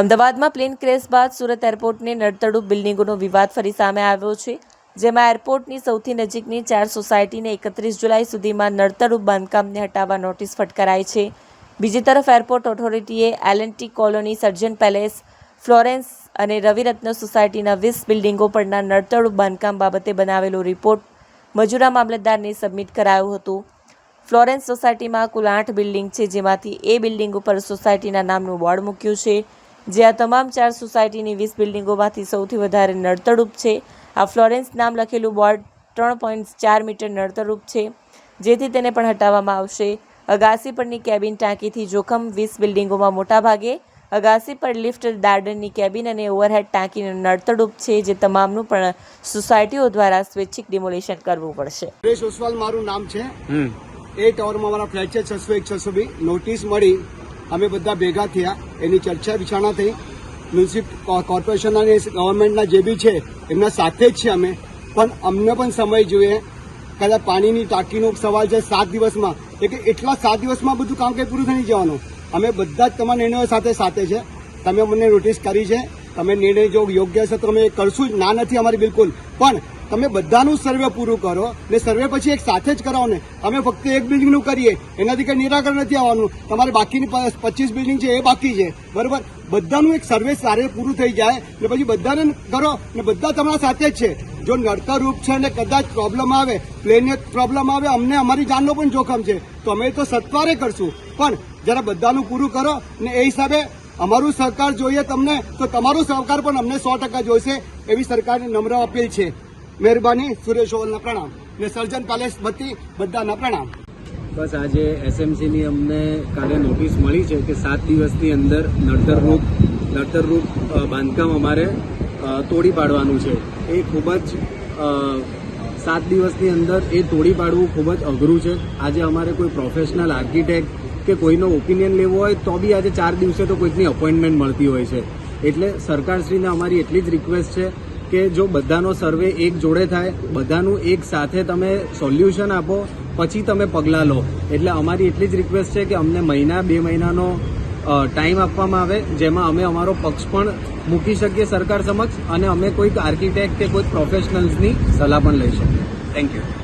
અમદાવાદમાં plane crash બાદ સુરત એરપોર્ટની નડતડૂબ બિલ્ડિંગોનો વિવાદ ફરી સામે આવ્યો છે, જેમાં એરપોર્ટની સૌથી નજીકની 4 સોસાયટીને 31 જુલાઈ સુધીમાં નડતડૂબ બાંધકામને હટાવવા નોટિસ ફટકારાઈ છે. બીજી તરફ એરપોર્ટ ઓથોરિટીએ એલ&ટી કોલોની, સર્જન પેલેસ, ફ્લોરેન્સ અને રવિરત્ન સોસાયટીના 20 બિલ્ડિંગો પરના નડતડૂબ બાંધકામ બાબતે બનાવેલો રિપોર્ટ મજૂરા મામલતદારને સબમિટ કરાયો હતો. ફ્લોરેન્સ સોસાયટીમાં કુલ 8 બિલ્ડિંગ છે, જેમાંથી એ બિલ્ડિંગ ઉપર સોસાયટીના નામનું બોર્ડ મૂક્યું છે, જે આ તમામ 4 સોસાયટીની 20 બિલ્ડિંગોમાંથી સૌથી વધારે નડતડૂબ છે. આ ફ્લોરેન્સ નામ લખેલું બોર્ડ 3.4 મીટર નડતડૂબ છે, જેથી તેને પણ હટાવવામાં આવશે. અગાસી પરની કેબિન ટાંકીથી જોખમ 20 બિલ્ડિંગોમાં મોટાભાગે અગાસી પર લિફ્ટ, દાદરની કેબિન અને ઓવરહેડ ટાંકીનું નડતડૂબ છે, જે તમામનું પણ સોસાયટીઓ દ્વારા સ્વૈચ્છિક ડિમોલિશન કરવું પડશે. સુરેશ ઓસવાલ મારું નામ છે. એ ટાવરમાં મારા ફ્લેટ છે 601 602. નોટિસ મળી, અમે બધા ભેગા થયા, એની ચર્ચા વિચારણા થઈ. મ્યુનિસિપલ કોર્પોરેશનના અને ગવર્મેન્ટના જે બી છે એમના સાથે જ છે અમે, પણ અમને પણ સમય જોઈએ. કદાચ પાણીની ટાંકીનો સવાલ છે 7 દિવસમાં, એટલા 7 દિવસમાં બધું કામ કંઈ પૂરું થઈ જવાનું. અમે બધા જ તમારા નિર્ણયો સાથે છે. તમે મને નોટિસ કરી છે, તમે નિર્ણય જો યોગ્ય છે તો અમે કરશું જ, ના નથી અમારી બિલકુલ. પણ તમે બધાનું સર્વે પૂરું કરો ને સર્વે પછી એક સાથે જ કરાવો ને. અમે ફક્ત એક બિલ્ડિંગનું કરીએ એનાથી કંઈ નિરાકરણ નથી આવવાનું. તમારે બાકીની 25 બિલ્ડિંગ છે એ બાકી છે, બરોબર. બધાનું એક સર્વે સારે પૂરું થઈ જાય ને પછી બધાને કરો ને બધા તમારા સાથે જ છે. જો નડતર રૂપ છે ને કદાચ પ્રોબ્લેમ આવે, પ્લેનને પ્રોબ્લેમ આવે, અમને અમારી જાનનો પણ જોખમ છે, તો અમે તો સત્વારે કરશું. પણ જરા બધાનું પૂરું કરો ને એ હિસાબે અમારું સહકાર જોઈએ તમને, તો તમારો સહકાર પણ અમને 100% જોઈશે, એવી સરકારને નમ્ર અપીલ છે. મહેરબાની. સુરેશ ઓસવાલના પ્રણામ ને સર્જન પેલેસ વતી બધાના પ્રણામ. બસ આજે એસએમસીની અમને કાલે નોટિસ મળી છે કે 7 દિવસની અંદર નડતરરૂપ બાંધકામ અમારે તોડી પાડવાનું છે. એ ખૂબ જ 7 દિવસની અંદર એ તોડી પાડવું ખૂબ જ અઘરું છે. આજે અમારે કોઈ પ્રોફેશનલ આર્કિટેક્ટ કે કોઈનો ઓપિનિયન લેવો હોય તો બી આજે 4 દિવસે તો કોઈકની અપોઇન્ટમેન્ટ મળતી હોય છે. એટલે સરકારશ્રીને અમારી એટલી જ રિક્વેસ્ટ છે કે જો બધાનો સર્વે એક જોડે થાય, બધાનું એક સાથે તમે સોલ્યુશન આપો, પછી તમે પગલાં લો. એટલે અમારી એટલી જ રિક્વેસ્ટ છે કે અમને 1-2 મહિનાનો ટાઈમ આપવામાં આવે, જેમાં અમે અમારો પક્ષ પણ મૂકી શકીએ સરકાર સમક્ષ અને અમે કોઈક આર્કિટેક્ટ કે કોઈક પ્રોફેશનલ્સની સલાહ પણ લઈ શકીએ. Thank you.